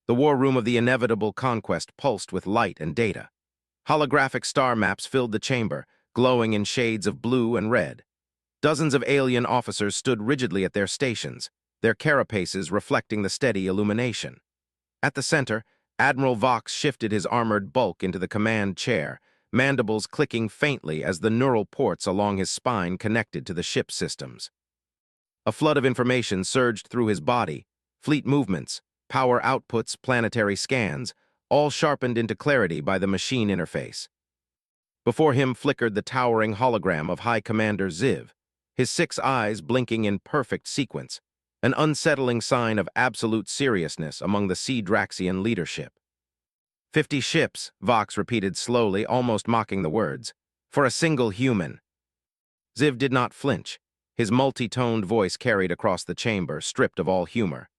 The war room of the inevitable conquest pulsed with light and data. Holographic star maps filled the chamber, glowing in shades of blue and red. Dozens of alien officers stood rigidly at their stations, their carapaces reflecting the steady illumination. At the center, Admiral Vox shifted his armored bulk into the command chair, mandibles clicking faintly as the neural ports along his spine connected to the ship systems. A flood of information surged through his body, fleet movements, power outputs, planetary scans, all sharpened into clarity by the machine interface. Before him flickered the towering hologram of High Commander Ziv, his 6 eyes blinking in perfect sequence, an unsettling sign of absolute seriousness among the Sea-Draxian leadership. 50 ships, Vox repeated slowly, almost mocking the words, for a single human. Ziv did not flinch. His multi-toned voice carried across the chamber, stripped of all humor.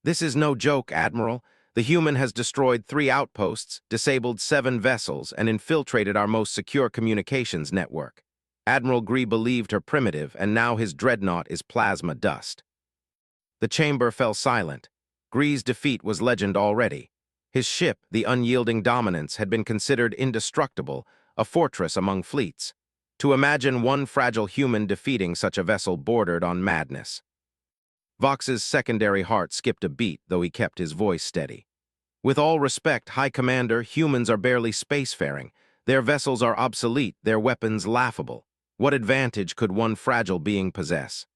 "This is no joke, Admiral. The human has destroyed 3 outposts, disabled 7 vessels, and infiltrated our most secure communications network. Admiral Gree believed her primitive, and now his dreadnought is plasma dust." The chamber fell silent. Gree's defeat was legend already. His ship, the unyielding Dominance, had been considered indestructible, a fortress among fleets. To imagine one fragile human defeating such a vessel bordered on madness. Vox's secondary heart skipped a beat, though he kept his voice steady. "With all respect, High Commander, humans are barely spacefaring. Their vessels are obsolete, their weapons laughable. What advantage could one fragile being possess?"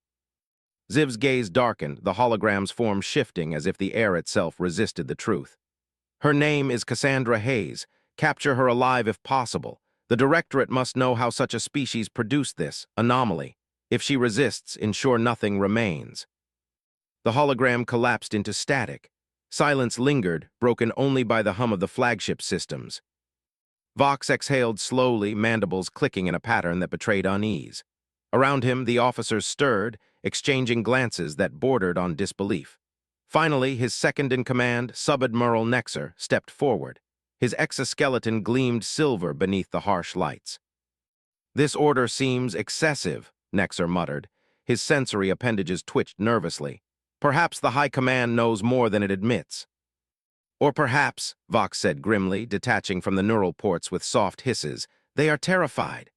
Ziv's gaze darkened, the hologram's form shifting as if the air itself resisted the truth. "Her name is Cassandra Hayes. Capture her alive if possible. The Directorate must know how such a species produced this anomaly. If she resists, ensure nothing remains." The hologram collapsed into static. Silence lingered, broken only by the hum of the flagship systems. Vox exhaled slowly, mandibles clicking in a pattern that betrayed unease. Around him, the officers stirred, exchanging glances that bordered on disbelief. Finally, his second-in-command, Sub-Admiral Nexer, stepped forward. His exoskeleton gleamed silver beneath the harsh lights. "This order seems excessive," Nexer muttered. His sensory appendages twitched nervously. "Perhaps the High Command knows more than it admits." "Or perhaps," Vox said grimly, detaching from the neural ports with soft hisses, "they are terrified."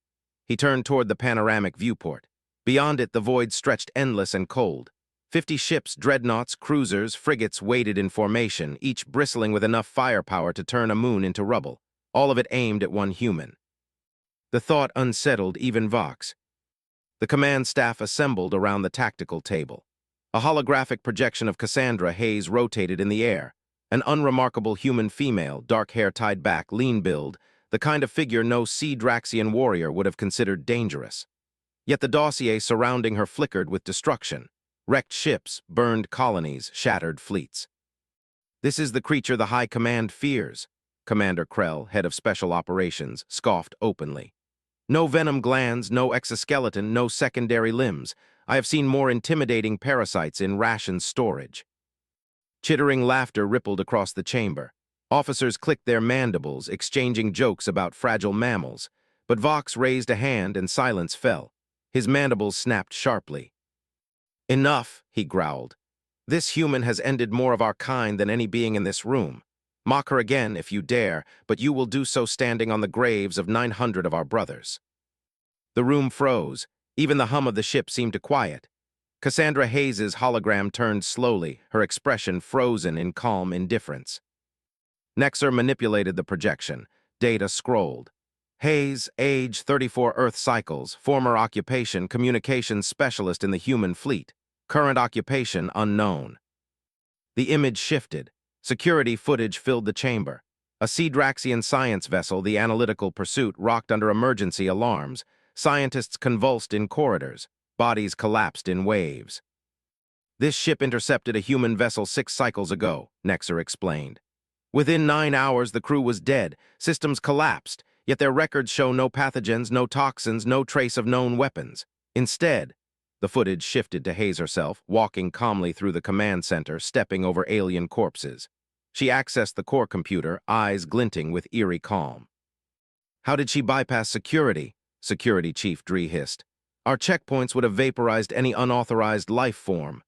He turned toward the panoramic viewport. Beyond it, the void stretched endless and cold. 50 ships, dreadnoughts, cruisers, frigates waited in formation, each bristling with enough firepower to turn a moon into rubble, all of it aimed at one human. The thought unsettled even Vox. The command staff assembled around the tactical table. A holographic projection of Cassandra Hayes rotated in the air, an unremarkable human female, dark hair tied back, lean build, the kind of figure no Sea-Draxian warrior would have considered dangerous. Yet the dossier surrounding her flickered with destruction. Wrecked ships, burned colonies, shattered fleets. "This is the creature the High Command fears," Commander Krell, head of Special Operations, scoffed openly. "No venom glands, no exoskeleton, no secondary limbs. I have seen more intimidating parasites in ration storage." Chittering laughter rippled across the chamber. Officers clicked their mandibles, exchanging jokes about fragile mammals. But Vox raised a hand and silence fell. His mandibles snapped sharply. "Enough," he growled. "This human has ended more of our kind than any being in this room. Mock her again if you dare, but you will do so standing on the graves of 900 of our brothers." The room froze. Even the hum of the ship seemed to quiet. Cassandra Hayes's hologram turned slowly, her expression frozen in calm indifference. Nexer manipulated the projection. Data scrolled. Hayes, age 34 Earth cycles, former occupation communications specialist in the human fleet, current occupation unknown. The image shifted. Security footage filled the chamber. A Sea-Draxian science vessel, the Analytical Pursuit, rocked under emergency alarms. Scientists convulsed in corridors. Bodies collapsed in waves. "This ship intercepted a human vessel 6 cycles ago," Nexer explained. "Within 9 hours, the crew was dead. Systems collapsed. Yet their records show no pathogens, no toxins, no trace of known weapons. Instead," the footage shifted to Hayes herself, walking calmly through the command center, stepping over alien corpses. She accessed the core computer, eyes glinting with eerie calm. "How did she bypass security?" Security Chief Dree hissed. "Our checkpoints would have vaporized any unauthorized life form."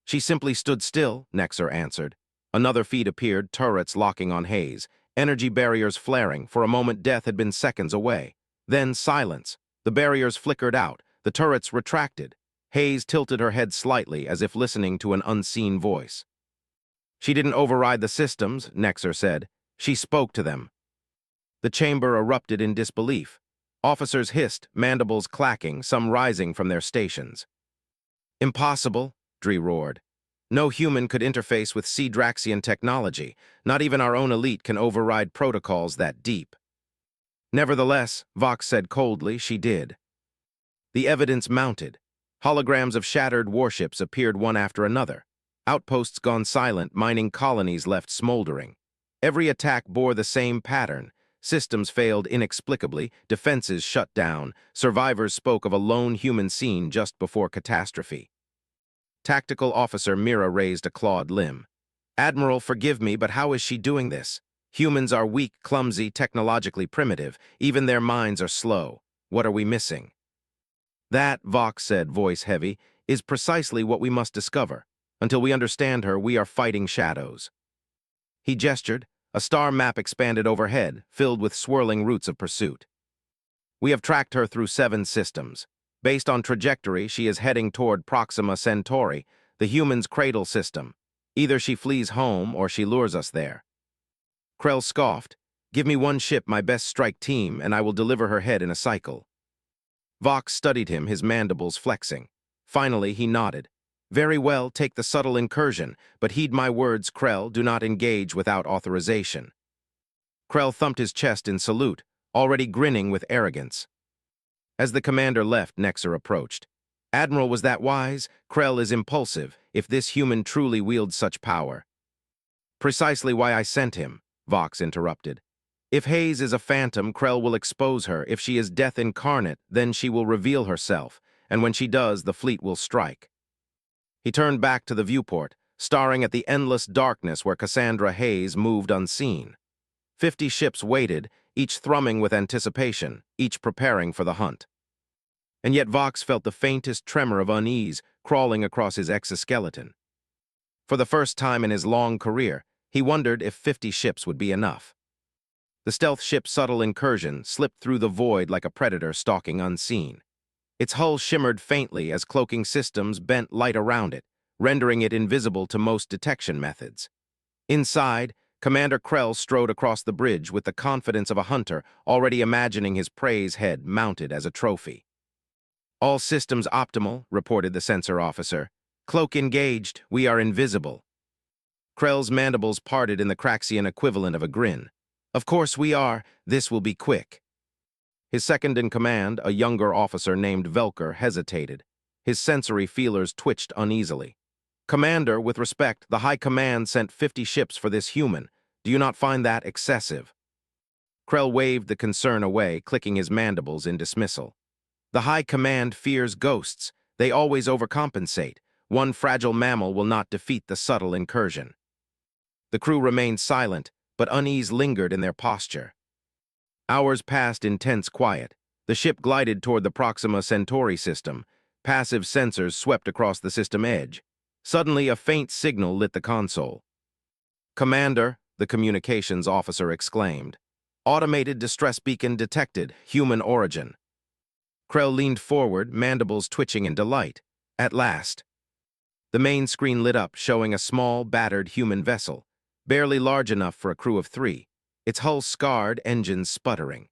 "She simply stood still," Nexer answered. Another feed appeared, turrets locking on Hayes, energy barriers flaring. For a moment, death had been seconds away. Then silence. The barriers flickered out. The turrets retracted. Hayes tilted her head slightly, as if listening to an unseen voice. She didn't override the systems, Nexer said. She spoke to them. The chamber erupted in disbelief. Officers hissed, mandibles clacking, some rising from their stations. Impossible, Dree roared. No human could interface with Draxian technology. Not even our own elite can override protocols that deep. Nevertheless, Vox said coldly, she did. The evidence mounted. Holograms of shattered warships appeared one after another. Outposts gone silent, mining colonies left smoldering. Every attack bore the same pattern. Systems failed inexplicably, defenses shut down. Survivors spoke of a lone human scene just before catastrophe. Tactical Officer Mira raised a clawed limb. Admiral, forgive me, but how is she doing this? Humans are weak, clumsy, technologically primitive. Even their minds are slow. What are we missing? That, Vox said, voice heavy, is precisely what we must discover. Until we understand her, we are fighting shadows. He gestured. A star map expanded overhead, filled with swirling routes of pursuit. We have tracked her through 7 systems. Based on trajectory, she is heading toward Proxima Centauri, the human's cradle system. Either she flees home or she lures us there. Krell scoffed. Give me one ship, my best strike team, and I will deliver her head in a cycle. Vox studied him, his mandibles flexing. Finally, he nodded. Very well, take the subtle incursion, but heed my words, Krell, do not engage without authorization. Krell thumped his chest in salute, already grinning with arrogance. As the commander left, Nexer approached. Admiral, was that wise? Krell is impulsive, if this human truly wields such power. Precisely why I sent him, Vox interrupted. If Hayes is a phantom, Krell will expose her. If she is death incarnate, then she will reveal herself, and when she does, the fleet will strike. He turned back to the viewport, staring at the endless darkness where Cassandra Hayes moved unseen. 50 ships waited, each thrumming with anticipation, each preparing for the hunt. And yet Vox felt the faintest tremor of unease crawling across his exoskeleton. For the first time in his long career, he wondered if 50 ships would be enough. The stealth ship's subtle incursion slipped through the void like a predator stalking unseen. Its hull shimmered faintly as cloaking systems bent light around it, rendering it invisible to most detection methods. Inside, Commander Krell strode across the bridge with the confidence of a hunter, already imagining his prey's head mounted as a trophy. All systems optimal, reported the sensor officer. Cloak engaged, we are invisible. Krell's mandibles parted in the Craxian equivalent of a grin. Of course we are, this will be quick. His second-in-command, a younger officer named Velker, hesitated. His sensory feelers twitched uneasily. Commander, with respect, the High Command sent 50 ships for this human. Do you not find that excessive? Krell waved the concern away, clicking his mandibles in dismissal. The High Command fears ghosts. They always overcompensate. One fragile mammal will not defeat the subtle incursion. The crew remained silent, but unease lingered in their posture. Hours passed in tense quiet. The ship glided toward the Proxima Centauri system. Passive sensors swept across the system edge. Suddenly, a faint signal lit the console. Commander, the communications officer exclaimed. Automated distress beacon detected, human origin. Krell leaned forward, mandibles twitching in delight. At last. The main screen lit up, showing a small, battered human vessel, barely large enough for a crew of 3. Its hull scarred, engines sputtering.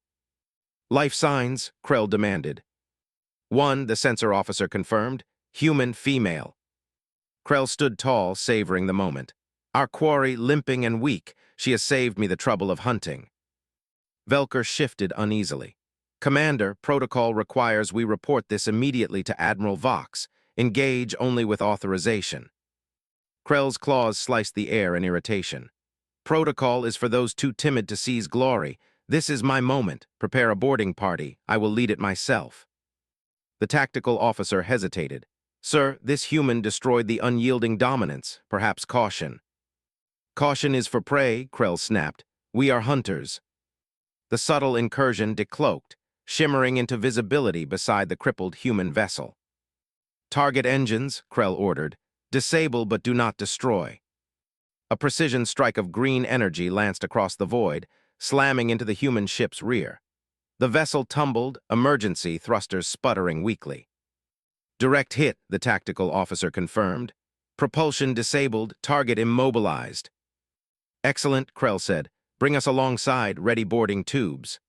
Life signs, Krell demanded. 1, the sensor officer confirmed. Human, female. Krell stood tall, savoring the moment. Our quarry, limping and weak. She has saved me the trouble of hunting. Velker shifted uneasily. Commander, protocol requires we report this immediately to Admiral Vox. Engage only with authorization. Krell's claws sliced the air in irritation. Protocol is for those too timid to seize glory. This is my moment. Prepare a boarding party. I will lead it myself. The tactical officer hesitated. Sir, this human destroyed the unyielding dominance. Perhaps caution. Caution is for prey, Krell snapped. We are hunters. The subtle incursion decloaked, shimmering into visibility beside the crippled human vessel. Target engines, Krell ordered. Disable but do not destroy. A precision strike of green energy lanced across the void, slamming into the human ship's rear. The vessel tumbled, emergency thrusters sputtering weakly. Direct hit, the tactical officer confirmed. Propulsion disabled, target immobilized. Excellent, Krell said. Bring us alongside, ready boarding tubes.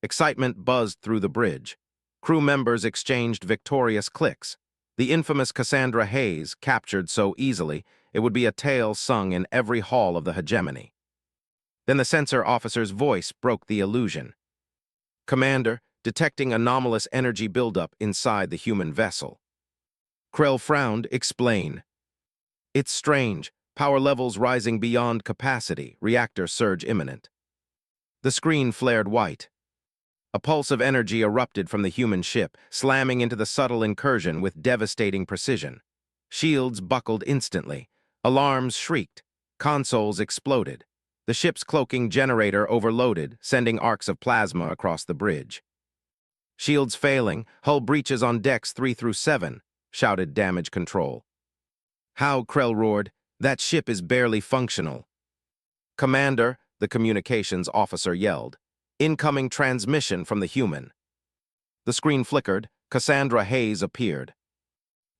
Excitement buzzed through the bridge. Crew members exchanged victorious clicks. The infamous Cassandra Hayes, captured so easily, it would be a tale sung in every hall of the hegemony. Then the sensor officer's voice broke the illusion. Commander, detecting anomalous energy buildup inside the human vessel. Krell frowned. Explain. It's strange. Power levels rising beyond capacity. Reactor surge imminent. The screen flared white. A pulse of energy erupted from the human ship, slamming into the subtle incursion with devastating precision. Shields buckled instantly. Alarms shrieked. Consoles exploded. The ship's cloaking generator overloaded, sending arcs of plasma across the bridge. Shields failing, hull breaches on decks 3 through 7, shouted damage control. How, Krell roared, that ship is barely functional. Commander, the communications officer yelled. Incoming transmission from the human. The screen flickered. Cassandra Hayes appeared.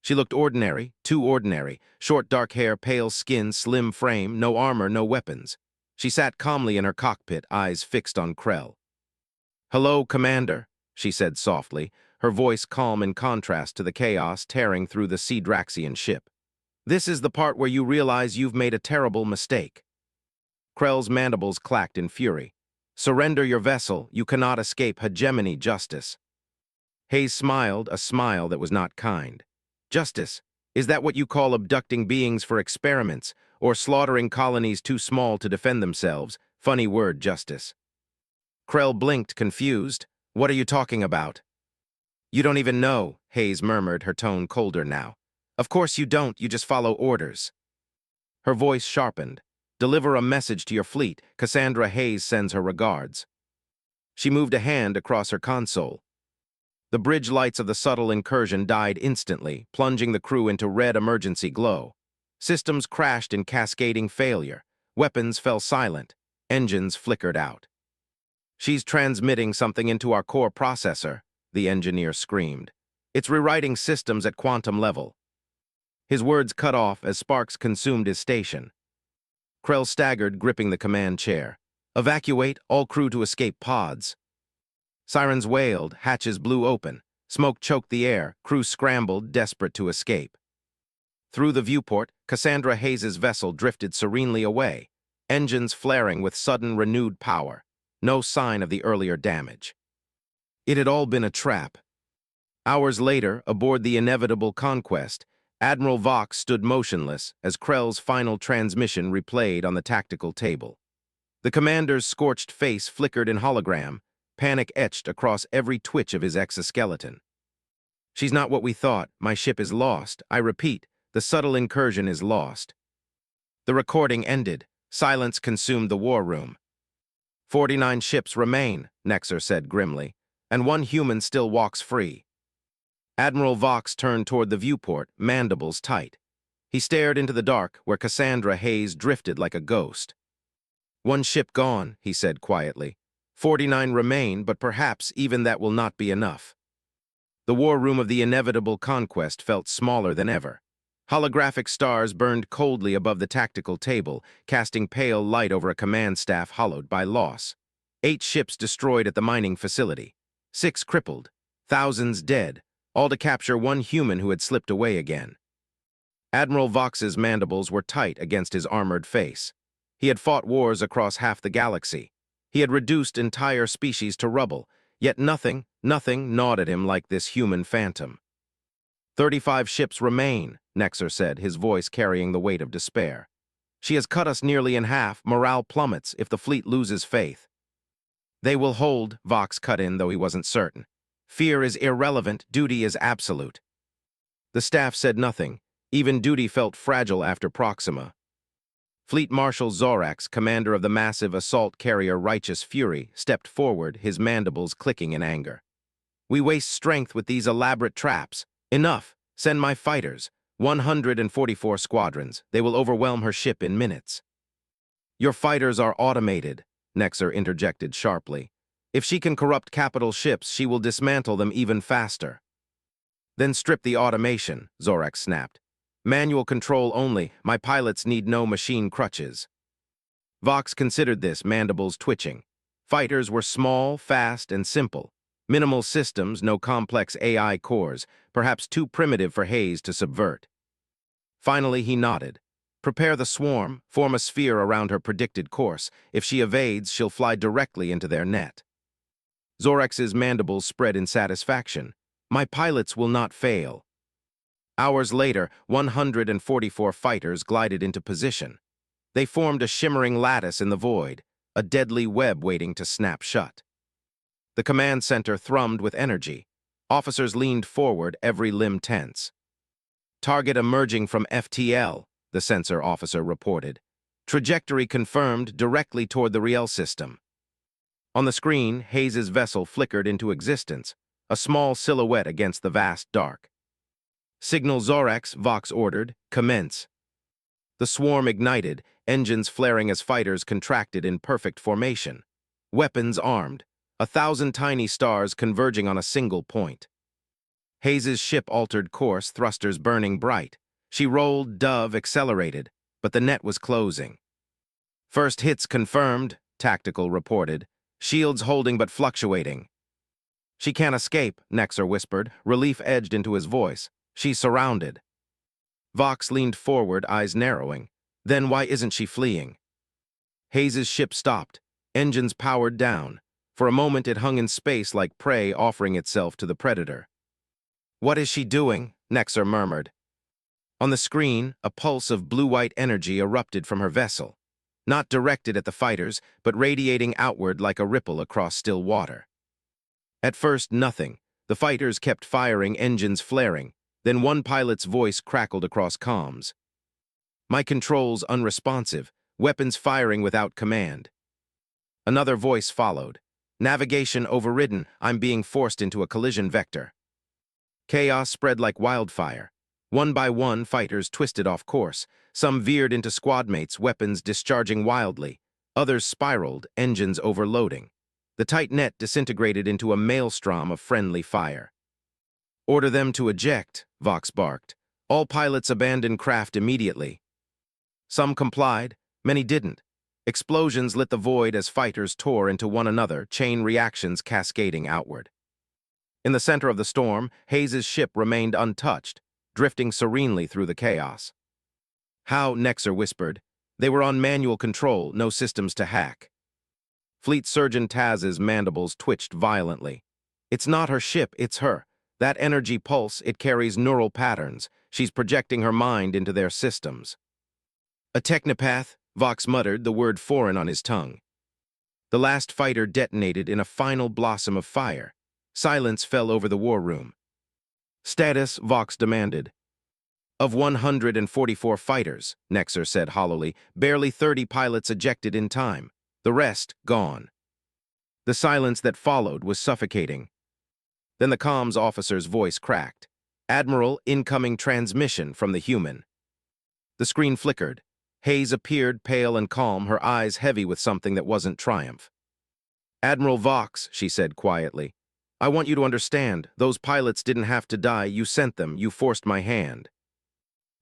She looked ordinary, too ordinary. Short dark hair, pale skin, slim frame, no armor, no weapons. She sat calmly in her cockpit, eyes fixed on Krell. Hello, Commander, she said softly, her voice calm in contrast to the chaos tearing through the Sea-Draxian ship. This is the part where you realize you've made a terrible mistake. Krell's mandibles clacked in fury. Surrender your vessel, you cannot escape hegemony justice. Hayes smiled, a smile that was not kind. Justice, is that what you call abducting beings for experiments, or slaughtering colonies too small to defend themselves? Funny word, justice. Krell blinked, confused. What are you talking about? You don't even know, Hayes murmured, her tone colder now. Of course you don't, you just follow orders. Her voice sharpened. Deliver a message to your fleet. Cassandra Hayes sends her regards. She moved a hand across her console. The bridge lights of the subtle incursion died instantly, plunging the crew into red emergency glow. Systems crashed in cascading failure. Weapons fell silent. Engines flickered out. She's transmitting something into our core processor, the engineer screamed. It's rewriting systems at quantum level. His words cut off as sparks consumed his station. Krell staggered, gripping the command chair. Evacuate, all crew to escape pods. Sirens wailed, hatches blew open. Smoke choked the air, crew scrambled, desperate to escape. Through the viewport, Cassandra Hayes' vessel drifted serenely away, engines flaring with sudden renewed power. No sign of the earlier damage. It had all been a trap. Hours later, aboard the inevitable Conquest, Admiral Vox stood motionless as Krell's final transmission replayed on the tactical table. The commander's scorched face flickered in hologram, panic etched across every twitch of his exoskeleton. She's not what we thought. My ship is lost. I repeat, the subtle incursion is lost. The recording ended. Silence consumed the war room. 49 ships remain, Nexer said grimly, and one human still walks free. Admiral Vox turned toward the viewport, mandibles tight. He stared into the dark, where Cassandra Hayes drifted like a ghost. One ship gone, he said quietly. 49 remain, but perhaps even that will not be enough. The war room of the inevitable Conquest felt smaller than ever. Holographic stars burned coldly above the tactical table, casting pale light over a command staff hollowed by loss. 8 ships destroyed at the mining facility. 6 crippled. Thousands dead. All to capture one human who had slipped away again. Admiral Vox's mandibles were tight against his armored face. He had fought wars across half the galaxy. He had reduced entire species to rubble, yet nothing gnawed at him like this human phantom. 35 ships remain, Nexer said, his voice carrying the weight of despair. She has cut us nearly in half. Morale plummets if the fleet loses faith. They will hold, Vox cut in, though he wasn't certain. Fear is irrelevant, duty is absolute. The staff said nothing. Even duty felt fragile after Proxima. Fleet Marshal Zorax, commander of the massive assault carrier Righteous Fury, stepped forward, his mandibles clicking in anger. We waste strength with these elaborate traps. Enough. Send my fighters. 144 squadrons. They will overwhelm her ship in minutes. Your fighters are automated, Nexer interjected sharply. If she can corrupt capital ships, she will dismantle them even faster. Then strip the automation, Zorax snapped. Manual control only. My pilots need no machine crutches. Vox considered this, mandibles twitching. Fighters were small, fast, and simple. Minimal systems, no complex AI cores, perhaps too primitive for Hayes to subvert. Finally, he nodded. Prepare the swarm, form a sphere around her predicted course. If she evades, she'll fly directly into their net. Zorax's mandibles spread in satisfaction. My pilots will not fail. Hours later, 144 fighters glided into position. They formed a shimmering lattice in the void, a deadly web waiting to snap shut. The command center thrummed with energy. Officers leaned forward, every limb tense. Target emerging from FTL, the sensor officer reported. Trajectory confirmed directly toward the Riel system. On the screen, Hayes's vessel flickered into existence, a small silhouette against the vast dark. Signal Zorax, Vox ordered, commence. The swarm ignited, engines flaring as fighters contracted in perfect formation. Weapons armed, 1,000 tiny stars converging on a single point. Hayes's ship altered course, thrusters burning bright. She rolled, dove, accelerated, but the net was closing. First hits confirmed, Tactical reported. Shields holding but fluctuating. She can't escape, Nexer whispered, relief edged into his voice. She's surrounded. Vox leaned forward, eyes narrowing. Then why isn't she fleeing? Hayes's ship stopped, engines powered down. For a moment it hung in space like prey offering itself to the predator. What is she doing? Nexer murmured. On the screen, a pulse of blue-white energy erupted from her vessel. Not directed at the fighters, but radiating outward like a ripple across still water. At first, nothing. The fighters kept firing, engines flaring. Then one pilot's voice crackled across comms. My controls unresponsive, weapons firing without command. Another voice followed. Navigation overridden, I'm being forced into a collision vector. Chaos spread like wildfire. One by one, fighters twisted off course. Some veered into squadmates, weapons discharging wildly. Others spiraled, engines overloading. The tight net disintegrated into a maelstrom of friendly fire. Order them to eject, Vox barked. All pilots abandon craft immediately. Some complied, many didn't. Explosions lit the void as fighters tore into one another, chain reactions cascading outward. In the center of the storm, Hayes's ship remained untouched, drifting serenely through the chaos. How, Nexer whispered. They were on manual control, no systems to hack. Fleet Surgeon Taz's mandibles twitched violently. It's not her ship, it's her. That energy pulse, it carries neural patterns. She's projecting her mind into their systems. A technopath, Vox muttered, the word foreign on his tongue. The last fighter detonated in a final blossom of fire. Silence fell over the war room. Status, Vox demanded. Of 144 fighters, Nexer said hollowly, barely 30 pilots ejected in time. The rest, gone. The silence that followed was suffocating. Then the comms officer's voice cracked. Admiral, incoming transmission from the human. The screen flickered. Hayes appeared, pale and calm, her eyes heavy with something that wasn't triumph. Admiral Vox, she said quietly, I want you to understand, those pilots didn't have to die, you sent them, you forced my hand.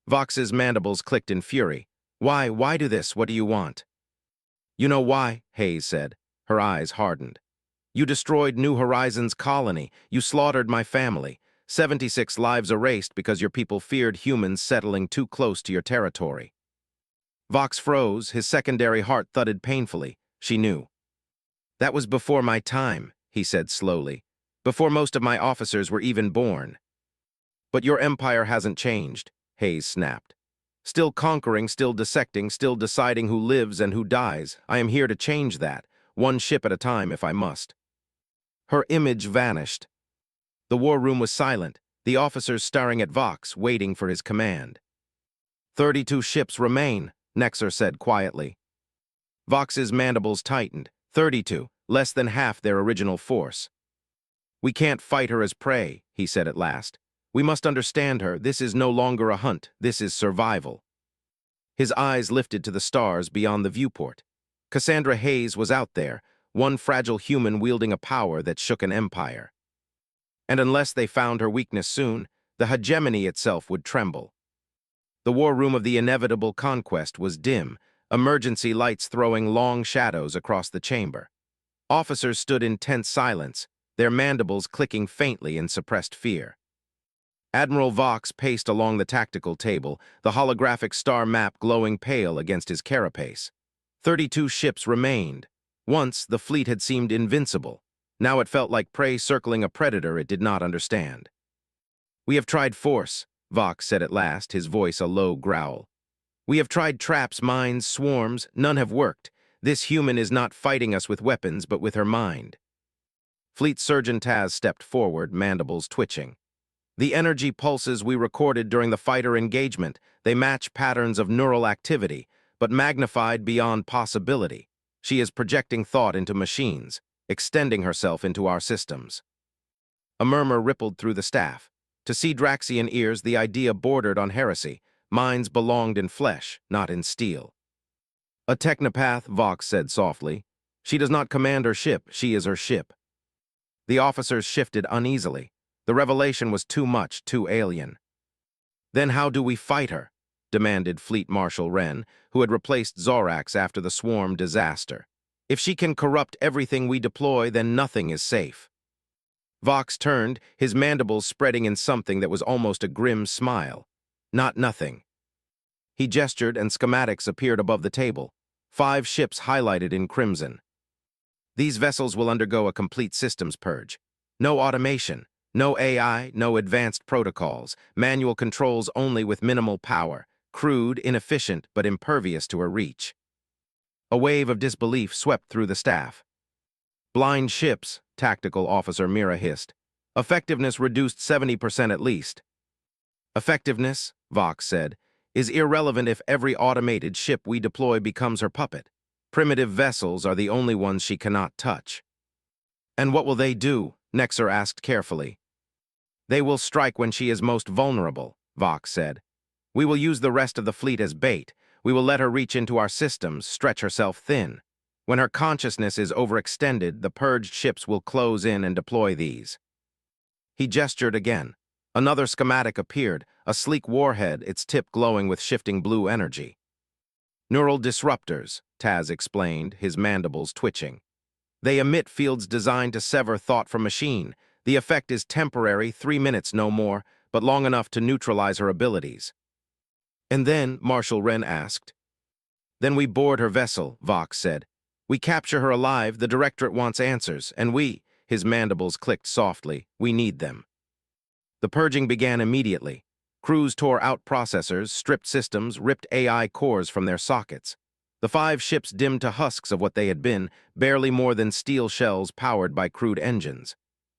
Vox's mandibles clicked in fury. Why do this, what do you want? You know why, Hayes said, her eyes hardened. You destroyed New Horizons colony, you slaughtered my family, 76 lives erased because your people feared humans settling too close to your territory. Vox froze, his secondary heart thudded painfully. She knew. That was before my time, he said slowly, before most of my officers were even born. But your empire hasn't changed, Hayes snapped. Still conquering, still dissecting, still deciding who lives and who dies. I am here to change that, one ship at a time if I must. Her image vanished. The war room was silent, the officers staring at Vox, waiting for his command. 32 ships remain, Nexer said quietly. Vox's mandibles tightened. 32, less than half their original force. We can't fight her as prey, he said at last. We must understand her. This is no longer a hunt. This is survival. His eyes lifted to the stars beyond the viewport. Cassandra Hayes was out there, one fragile human wielding a power that shook an empire. And unless they found her weakness soon, the hegemony itself would tremble. The war room of the inevitable conquest was dim, emergency lights throwing long shadows across the chamber. Officers stood in tense silence, their mandibles clicking faintly in suppressed fear. Admiral Vox paced along the tactical table, the holographic star map glowing pale against his carapace. 32 ships remained. Once, the fleet had seemed invincible. Now it felt like prey circling a predator it did not understand. "We have tried force," Vox said at last, his voice a low growl. "We have tried traps, mines, swarms. None have worked. This human is not fighting us with weapons, but with her mind." Fleet Surgeon Taz stepped forward, mandibles twitching. "The energy pulses we recorded during the fighter engagement, they match patterns of neural activity, but magnified beyond possibility. She is projecting thought into machines, extending herself into our systems." A murmur rippled through the staff. To Draxian ears, the idea bordered on heresy. Minds belonged in flesh, not in steel. "A technopath," Vox said softly. "She does not command her ship, she is her ship." The officers shifted uneasily. The revelation was too much, too alien. "Then how do we fight her?" demanded Fleet Marshal Wren, who had replaced Zorax after the swarm disaster. "If she can corrupt everything we deploy, then nothing is safe." Vox turned, his mandibles spreading in something that was almost a grim smile. "Not nothing." He gestured and schematics appeared above the table. 5 ships highlighted in crimson. "These vessels will undergo a complete systems purge. No automation, no AI, no advanced protocols, manual controls only with minimal power, crude, inefficient, but impervious to her reach." A wave of disbelief swept through the staff. "Blind ships," Tactical Officer Mira hissed. "Effectiveness reduced 70% at least." "Effectiveness," Vox said, "is irrelevant if every automated ship we deploy becomes her puppet. Primitive vessels are the only ones she cannot touch." "And what will they do?" Nexer asked carefully. "They will strike when she is most vulnerable," Vox said. "We will use the rest of the fleet as bait. We will let her reach into our systems, stretch herself thin. When her consciousness is overextended, the purged ships will close in and deploy these." He gestured again. Another schematic appeared, a sleek warhead, its tip glowing with shifting blue energy. "Neural disruptors," Taz explained, his mandibles twitching. "They emit fields designed to sever thought from machine. The effect is temporary, 3 minutes no more, but long enough to neutralize her abilities." "And then," Marshal Wren asked. "Then we board her vessel," Vox said. "We capture her alive, the Directorate wants answers, and we," his mandibles clicked softly, "we need them." The purging began immediately. Crews tore out processors, stripped systems, ripped AI cores from their sockets. The 5 ships dimmed to husks of what they had been, barely more than steel shells powered by crude engines.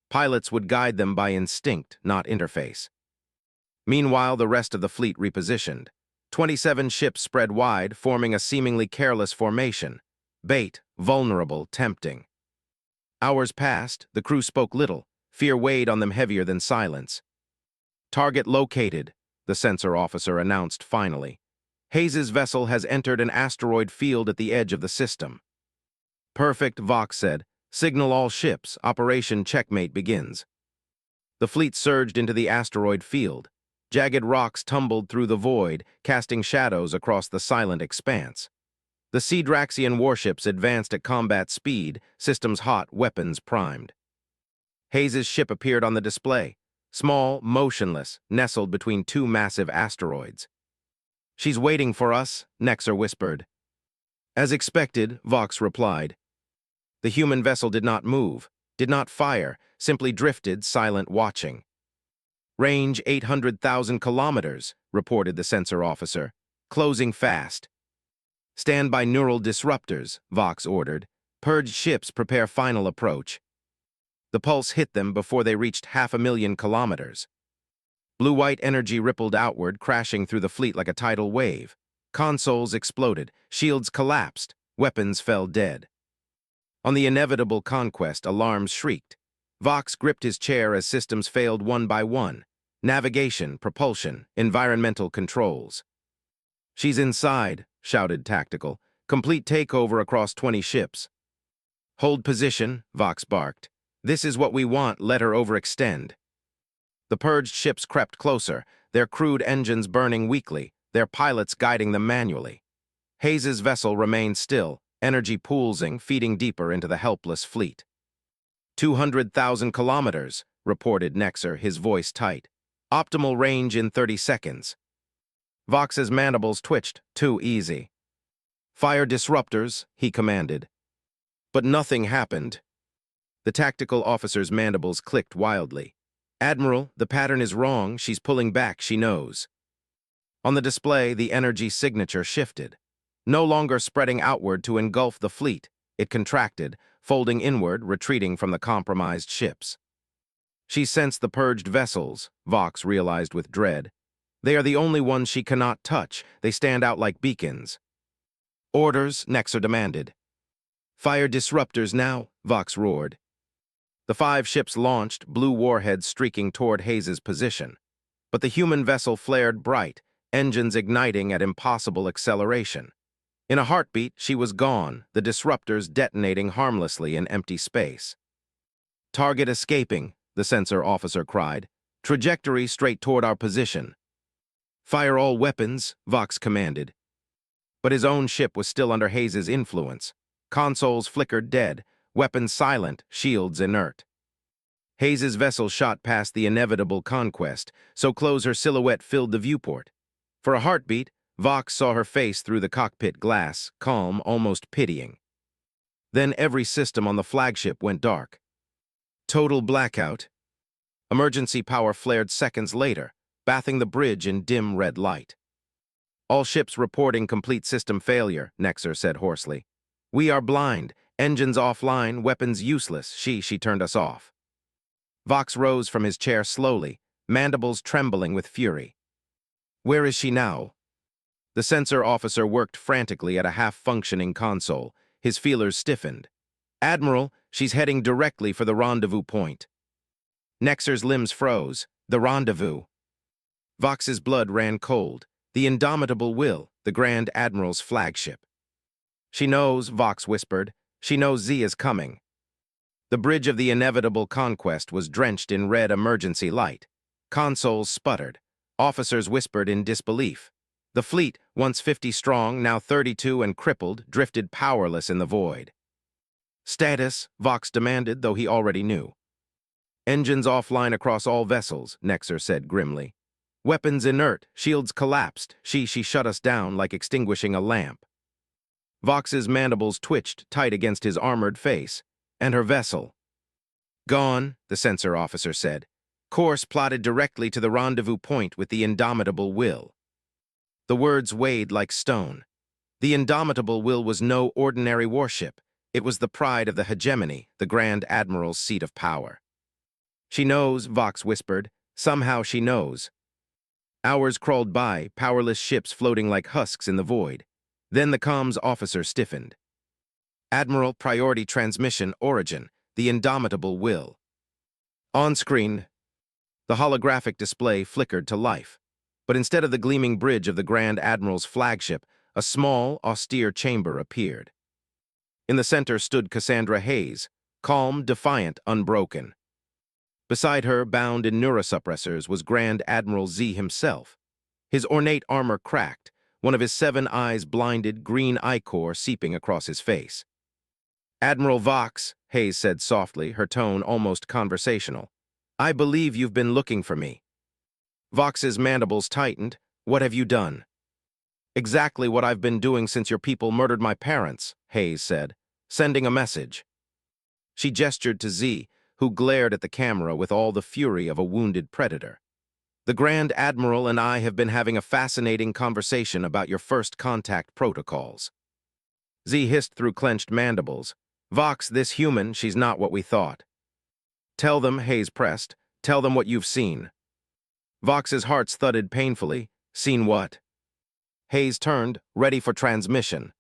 Pilots would guide them by instinct, not interface. Meanwhile, the rest of the fleet repositioned. 27 ships spread wide, forming a seemingly careless formation. Bait, vulnerable, tempting. Hours passed, the crew spoke little. Fear weighed on them heavier than silence. "Target located," the sensor officer announced finally. "Hayes's vessel has entered an asteroid field at the edge of the system." "Perfect," Vox said. "Signal all ships. Operation Checkmate begins." The fleet surged into the asteroid field. Jagged rocks tumbled through the void, casting shadows across the silent expanse. The Draxian warships advanced at combat speed, systems hot, weapons primed. Hayes's ship appeared on the display, small, motionless, nestled between 2 massive asteroids. "She's waiting for us," Nexer whispered. "As expected," Vox replied. The human vessel did not move, did not fire, simply drifted, silent, watching. "Range 800,000 kilometers," reported the sensor officer. "Closing fast." "Stand by neural disruptors," Vox ordered. "Purged ships prepare final approach." The pulse hit them before they reached 500,000 kilometers. Blue-white energy rippled outward, crashing through the fleet like a tidal wave. Consoles exploded, shields collapsed, weapons fell dead. On the inevitable conquest, alarms shrieked. Vox gripped his chair as systems failed one by one. Navigation, propulsion, environmental controls. She's inside, shouted Tactical. Complete takeover across 20 ships. Hold position, Vox barked. This is what we want, let her overextend. The purged ships crept closer, their crude engines burning weakly, their pilots guiding them manually. Hayes's vessel remained still, energy poolsing, feeding deeper into the helpless fleet. 200,000 kilometers, reported Nexer, his voice tight. Optimal range in 30 seconds. Vox's mandibles twitched. Too easy. Fire disruptors, he commanded. But nothing happened. The tactical officer's mandibles clicked wildly. Admiral, the pattern is wrong, she's pulling back, she knows. On the display, the energy signature shifted. No longer spreading outward to engulf the fleet, it contracted, folding inward, retreating from the compromised ships. She sensed the purged vessels, Vox realized with dread. They are the only ones she cannot touch, they stand out like beacons. Orders, Nexer demanded. Fire disruptors now, Vox roared. The 5 ships launched, blue warheads streaking toward Hayes's position. But the human vessel flared bright, engines igniting at impossible acceleration. In a heartbeat, she was gone, the disruptors detonating harmlessly in empty space. Target escaping, the sensor officer cried. Trajectory straight toward our position. Fire all weapons, Vox commanded. But his own ship was still under Hayes's influence. Consoles flickered dead, weapons silent, shields inert. Hayes's vessel shot past the inevitable conquest, so close her silhouette filled the viewport. For a heartbeat, Vox saw her face through the cockpit glass, calm, almost pitying. Then every system on the flagship went dark. Total blackout. Emergency power flared seconds later, bathing the bridge in dim red light. All ships reporting complete system failure, Nexer said hoarsely. We are blind, engines offline, weapons useless, she turned us off. Vox rose from his chair slowly, mandibles trembling with fury. Where is she now? The sensor officer worked frantically at a half-functioning console, his feelers stiffened. Admiral, she's heading directly for the rendezvous point. Nexer's limbs froze. The rendezvous. Vox's blood ran cold. The indomitable will, the Grand Admiral's flagship. She knows, Vox whispered. She knows Z is coming. The bridge of the inevitable conquest was drenched in red emergency light. Consoles sputtered. Officers whispered in disbelief. The fleet, once 50 strong, now 32 and crippled, drifted powerless in the void. Status, Vox demanded, though he already knew. Engines offline across all vessels, Nexer said grimly. Weapons inert, shields collapsed, she shut us down like extinguishing a lamp. Vox's mandibles twitched tight against his armored face, and her vessel. Gone, the sensor officer said. Course plotted directly to the rendezvous point with the indomitable will. The words weighed like stone. The indomitable will was no ordinary warship. It was the pride of the hegemony, the Grand Admiral's seat of power. She knows, Vox whispered. Somehow she knows. Hours crawled by, powerless ships floating like husks in the void. Then the comms officer stiffened. Admiral, priority transmission, origin, the indomitable will. On screen, the holographic display flickered to life. But instead of the gleaming bridge of the Grand Admiral's flagship, a small, austere chamber appeared. In the center stood Cassandra Hayes, calm, defiant, unbroken. Beside her, bound in neurosuppressors, was Grand Admiral Z himself. His ornate armor cracked, one of his 7 eyes blinded, green ichor seeping across his face. Admiral Vox, Hayes said softly, her tone almost conversational. I believe you've been looking for me. Vox's mandibles tightened. What have you done? Exactly what I've been doing since your people murdered my parents, Hayes said, sending a message. She gestured to Z, who glared at the camera with all the fury of a wounded predator. The Grand Admiral and I have been having a fascinating conversation about your first contact protocols. Z hissed through clenched mandibles. Vox, this human, she's not what we thought. Tell them, Hayes pressed. Tell them what you've seen. Vox's heart thudded painfully. Seen what? Hayes turned, ready for transmission.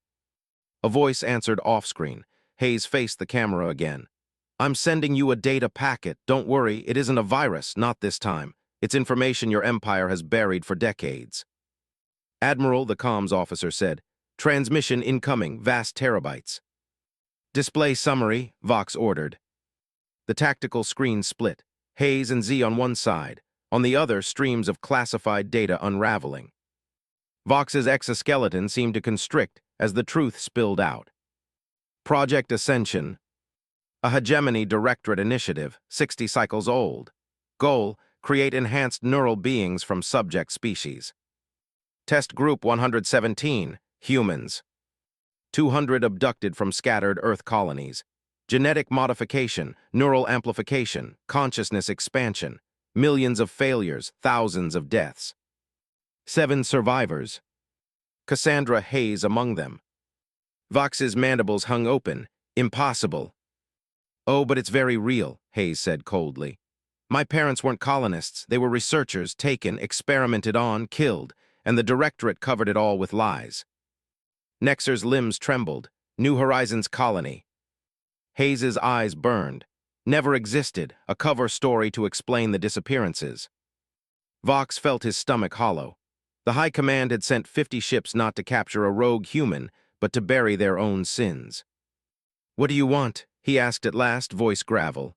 A voice answered off-screen. Hayes faced the camera again. I'm sending you a data packet. Don't worry, it isn't a virus, not this time. It's information your empire has buried for decades. Admiral, the comms officer said. Transmission incoming, vast terabytes. Display summary, Vox ordered. The tactical screen split. Hayes and Z on one side. On the other, streams of classified data unraveling. Vox's exoskeleton seemed to constrict as the truth spilled out. Project Ascension. A hegemony directorate initiative, 60 cycles old. Goal, create enhanced neural beings from subject species. Test Group 117, humans. 200 abducted from scattered Earth colonies. Genetic modification, neural amplification, consciousness expansion. Millions of failures, thousands of deaths. 7 survivors. Cassandra Hayes among them. Vox's mandibles hung open. Impossible. Oh, but it's very real, Hayes said coldly. My parents weren't colonists. They were researchers, taken, experimented on, killed, and the directorate covered it all with lies. Nexer's limbs trembled. New Horizons colony. Hayes's eyes burned. Never existed, a cover story to explain the disappearances. Vox felt his stomach hollow. The High Command had sent 50 ships not to capture a rogue human, but to bury their own sins. What do you want? He asked at last, voice gravel.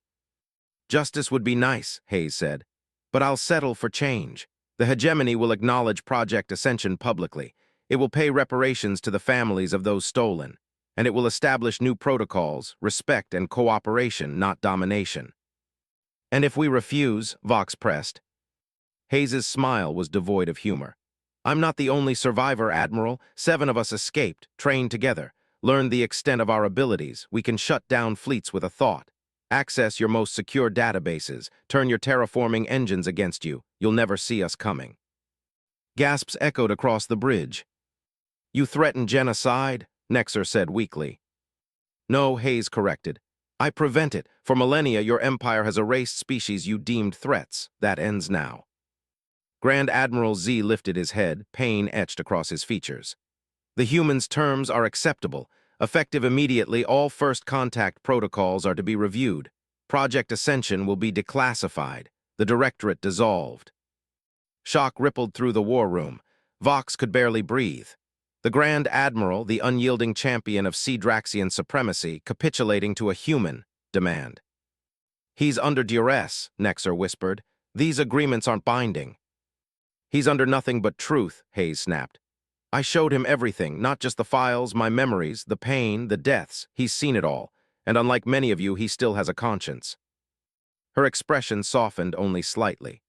Justice would be nice, Hayes said, but I'll settle for change. The hegemony will acknowledge Project Ascension publicly. It will pay reparations to the families of those stolen, and it will establish new protocols, respect and cooperation, not domination. And if we refuse, Vox pressed. Hayes's smile was devoid of humor. I'm not the only survivor, Admiral. 7 of us escaped, trained together, learned the extent of our abilities. We can shut down fleets with a thought. Access your most secure databases. Turn your terraforming engines against you. You'll never see us coming. Gasps echoed across the bridge. You threaten genocide? Nexer said weakly. No, Hayes corrected. I prevent it. For millennia, your empire has erased species you deemed threats. That ends now. Grand Admiral Z lifted his head, pain etched across his features. The humans' terms are acceptable. Effective immediately, all first contact protocols are to be reviewed. Project Ascension will be declassified. The directorate dissolved. Shock rippled through the war room. Vox could barely breathe. The Grand Admiral, the unyielding champion of Sea-Draxian supremacy, capitulating to a human demand. He's under duress, Nexer whispered. These agreements aren't binding. He's under nothing but truth, Hayes snapped. I showed him everything, not just the files, my memories, the pain, the deaths. He's seen it all, and unlike many of you, he still has a conscience. Her expression softened only slightly.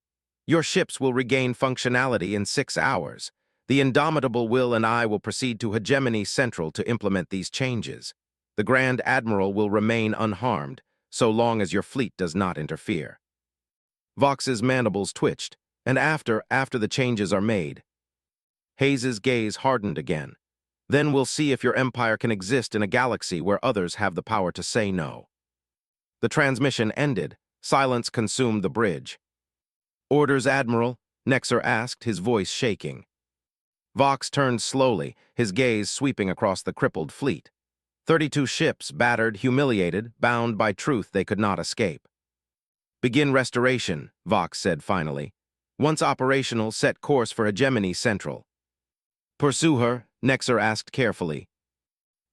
Your ships will regain functionality in 6 hours. The indomitable Will and I will proceed to Hegemony Central to implement these changes. The Grand Admiral will remain unharmed, so long as your fleet does not interfere. Vox's mandibles twitched, and after the changes are made. Hayes's gaze hardened again. Then we'll see if your empire can exist in a galaxy where others have the power to say no. The transmission ended. Silence consumed the bridge. Orders, Admiral? Nexer asked, his voice shaking. Vox turned slowly, his gaze sweeping across the crippled fleet. 32 ships, battered, humiliated, bound by truth they could not escape. Begin restoration, Vox said finally. Once operational, set course for Hegemony Central. Pursue her? Nexer asked carefully.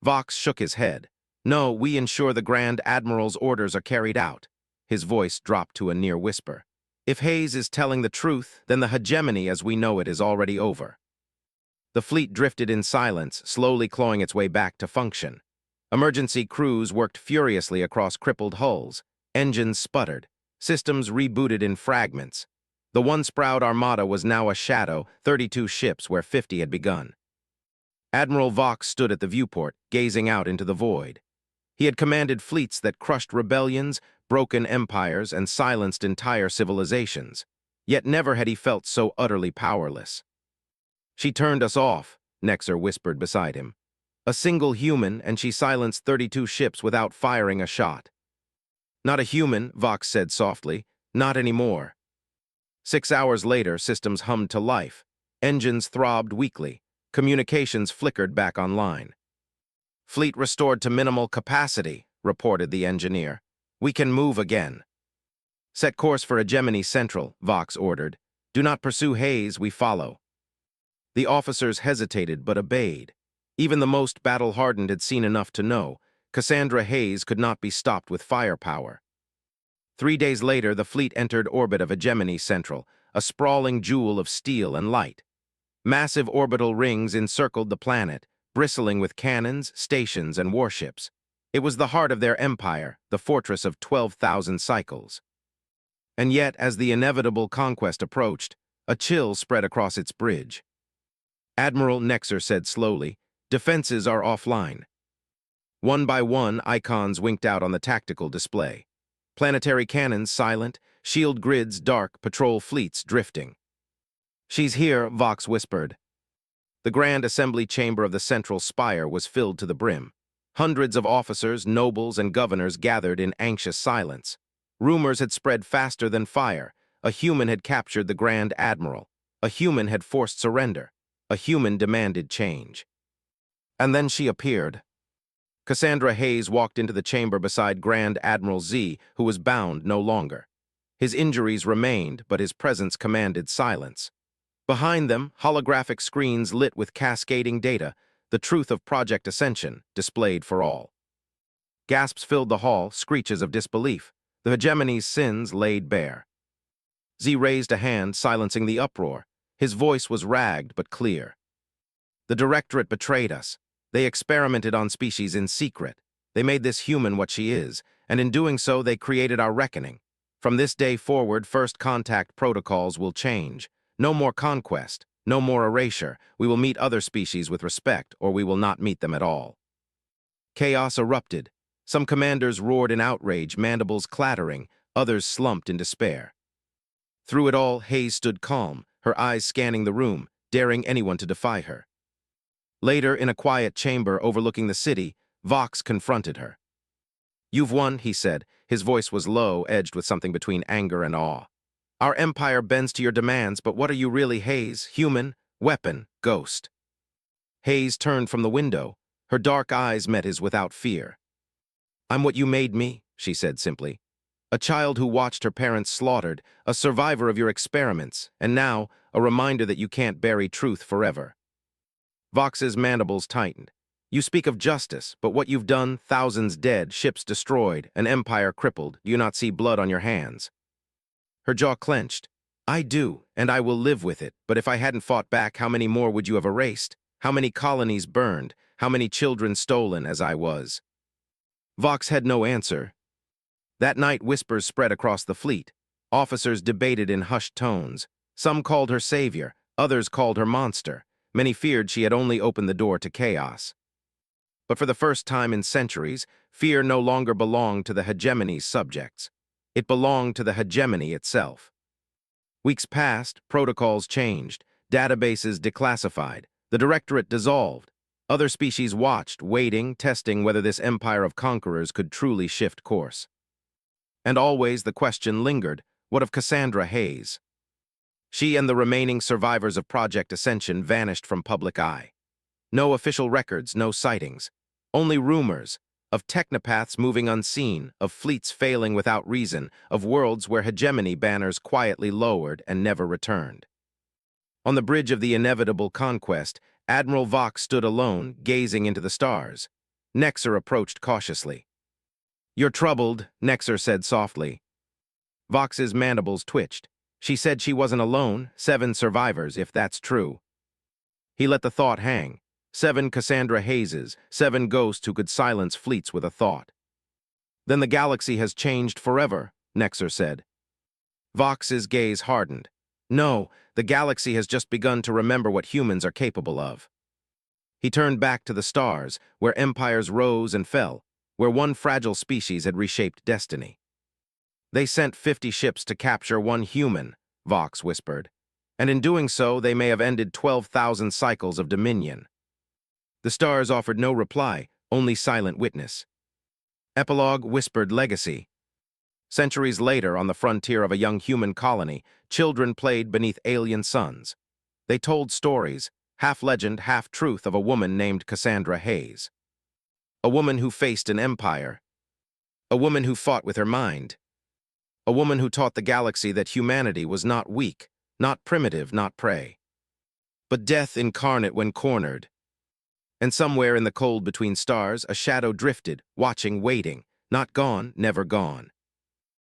Vox shook his head. No, we ensure the Grand Admiral's orders are carried out. His voice dropped to a near whisper. If Hayes is telling the truth, then the hegemony as we know it is already over. The fleet drifted in silence, slowly clawing its way back to function. Emergency crews worked furiously across crippled hulls. Engines sputtered. Systems rebooted in fragments. The once proud armada was now a shadow, 32 ships where 50 had begun. Admiral Vox stood at the viewport, gazing out into the void. He had commanded fleets that crushed rebellions, broken empires, and silenced entire civilizations. Yet never had he felt so utterly powerless. She turned us off, Nexer whispered beside him. A single human, and she silenced 32 ships without firing a shot. Not a human, Vox said softly. Not anymore. 6 hours later, systems hummed to life. Engines throbbed weakly. Communications flickered back online. Fleet restored to minimal capacity, reported the engineer. We can move again. Set course for Hegemony Central, Vox ordered. Do not pursue Hayes, we follow. The officers hesitated but obeyed. Even the most battle-hardened had seen enough to know Cassandra Hayes could not be stopped with firepower. 3 days later, the fleet entered orbit of Hegemony Central, a sprawling jewel of steel and light. Massive orbital rings encircled the planet, bristling with cannons, stations, and warships. It was the heart of their empire, the fortress of 12,000 cycles. And yet, as the inevitable conquest approached, a chill spread across its bridge. Admiral Nexer said slowly, "Defenses are offline." One by one, icons winked out on the tactical display. Planetary cannons silent, shield grids dark, patrol fleets drifting. "She's here," Vox whispered. The grand assembly chamber of the central spire was filled to the brim. Hundreds of officers, nobles, and governors gathered in anxious silence. Rumors had spread faster than fire. A human had captured the Grand Admiral. A human had forced surrender. A human demanded change. And then she appeared. Cassandra Hayes walked into the chamber beside Grand Admiral Z, who was bound no longer. His injuries remained, but his presence commanded silence. Behind them, holographic screens lit with cascading data, the truth of Project Ascension, displayed for all. Gasps filled the hall, screeches of disbelief. The hegemony's sins laid bare. Z raised a hand, silencing the uproar. His voice was ragged but clear. "The Directorate betrayed us. They experimented on species in secret. They made this human what she is, and in doing so they created our reckoning. From this day forward, first contact protocols will change. No more conquest, no more erasure. We will meet other species with respect, or we will not meet them at all." Chaos erupted. Some commanders roared in outrage, mandibles clattering, others slumped in despair. Through it all, Hayes stood calm, her eyes scanning the room, daring anyone to defy her. Later, in a quiet chamber overlooking the city, Vox confronted her. "You've won," he said. His voice was low, edged with something between anger and awe. "Our empire bends to your demands, but what are you really, Hayes? Human, weapon, ghost?" Hayes turned from the window. Her dark eyes met his without fear. "I'm what you made me," she said simply. "A child who watched her parents slaughtered, a survivor of your experiments, and now a reminder that you can't bury truth forever." Vox's mandibles tightened. "You speak of justice, but what you've done, thousands dead, ships destroyed, an empire crippled, do you not see blood on your hands?" Her jaw clenched. "I do, and I will live with it, but if I hadn't fought back, how many more would you have erased? How many colonies burned? How many children stolen as I was?" Vox had no answer. That night, whispers spread across the fleet. Officers debated in hushed tones. Some called her savior, others called her monster. Many feared she had only opened the door to chaos. But for the first time in centuries, fear no longer belonged to the hegemony's subjects. It belonged to the hegemony itself. Weeks passed, protocols changed, databases declassified, the Directorate dissolved. Other species watched, waiting, testing whether this empire of conquerors could truly shift course. And always the question lingered, what of Cassandra Hayes? She and the remaining survivors of Project Ascension vanished from public eye. No official records, no sightings. Only rumors of technopaths moving unseen, of fleets failing without reason, of worlds where hegemony banners quietly lowered and never returned. On the bridge of the inevitable conquest, Admiral Vox stood alone, gazing into the stars. Nexer approached cautiously. "You're troubled," Nexer said softly. Vox's mandibles twitched. She said she wasn't alone, 7 survivors, if that's true. He let the thought hang. 7 Cassandra Hayeses, 7 ghosts who could silence fleets with a thought. "Then the galaxy has changed forever," Nexer said. Vox's gaze hardened. "No, the galaxy has just begun to remember what humans are capable of." He turned back to the stars, where empires rose and fell, where one fragile species had reshaped destiny. "They sent 50 ships to capture 1 human," Vox whispered. "And in doing so, they may have ended 12,000 cycles of dominion." The stars offered no reply, only silent witness. Epilogue whispered legacy. Centuries later, on the frontier of a young human colony, children played beneath alien suns. They told stories, half legend, half truth, of a woman named Cassandra Hayes. A woman who faced an empire. A woman who fought with her mind. A woman who taught the galaxy that humanity was not weak, not primitive, not prey, but death incarnate when cornered. And somewhere in the cold between stars, a shadow drifted, watching, waiting, not gone, never gone.